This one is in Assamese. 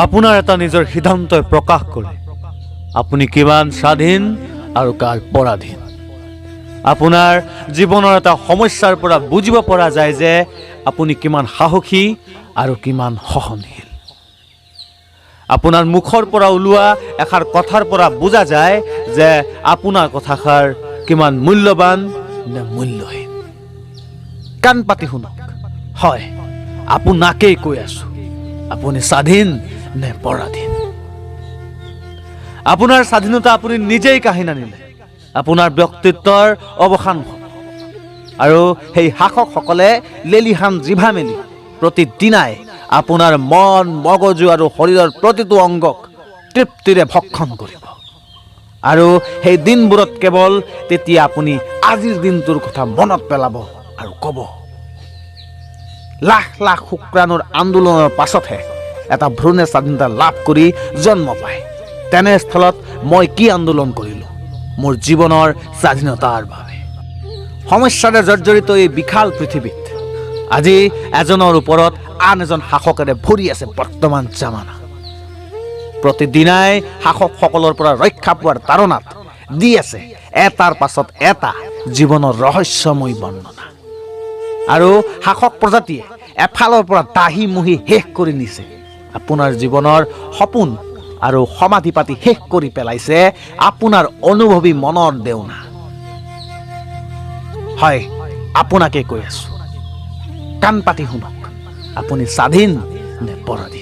আপোনাৰ এটা নিজৰ সিদ্ধান্তই প্ৰকাশ কৰে আপুনি কিমান স্বাধীন আৰু কাৰ পৰাধীন। আপোনাৰ জীৱনৰ এটা সমস্যাৰ পৰা বুজিব পৰা যায় যে আপুনি কিমান সাহসী আৰু কিমান সহনশীল। আপোনাৰ মুখৰ পৰা ওলোৱা এষাৰ কথাৰ পৰা বুজা যায় যে আপোনাৰ কথাষাৰ কিমান মূল্যৱান নে মূল্যহীন। কাণ পাতি শুনক, হয় আপোনাকেই কৈ আছো, আপুনি স্বাধীন নে পৰাধীন। আপোনাৰ স্বাধীনতা আপুনি নিজেই কাঢ়ি নানিলে আপোনাৰ ব্যক্তিত্বৰ অৱসান হ'ল। আৰু সেই শাসকসকলে লেলিহান জিভা মেলি প্ৰতিদিনাই আপোনাৰ মন মগজু আৰু শৰীৰৰ প্ৰতিটো অংগক তৃপ্তিৰে ভক্ষণ কৰিব। আৰু সেই দিনবোৰত কেৱল তেতিয়া আপুনি আজিৰ দিনটোৰ কথা মনত পেলাব আৰু ক'ব, লাখ লাখ শুক্ৰাণুৰ আন্দোলনৰ পাছতহে এটা ভ্ৰূণে স্বাধীনতা লাভ কৰি জন্ম পায়। তেনেস্থলত মই কি আন্দোলন কৰিলো মোৰ জীৱনৰ স্বাধীনতাৰ বাবে। সমস্যাৰে জৰ্জৰিত এই বিশাল পৃথিৱীত আজি এজনৰ ওপৰত আন এজন শাসকেৰে ভৰি আছে বৰ্তমান জামানা। প্ৰতিদিনাই শাসকসকলৰ পৰা ৰক্ষা পোৱাৰ তাৰণাত দি আছে এটাৰ পাছত এটা জীৱনৰ ৰহস্যময় বৰ্ণনা। আৰু শাসক প্ৰজাতিয়ে এফালৰ পৰা দাহি মুহি শেষ কৰি নিছে আপোনাৰ জীৱনৰ সপোন আৰু সমাধি পাতি শেষ কৰি পেলাইছে আপোনাৰ অনুভৱী মনৰ দেউনা। হয় আপোনাকে কৈ আছো, কাণ পাতি শুনক, আপুনি স্বাধীন নে পৰাধীন।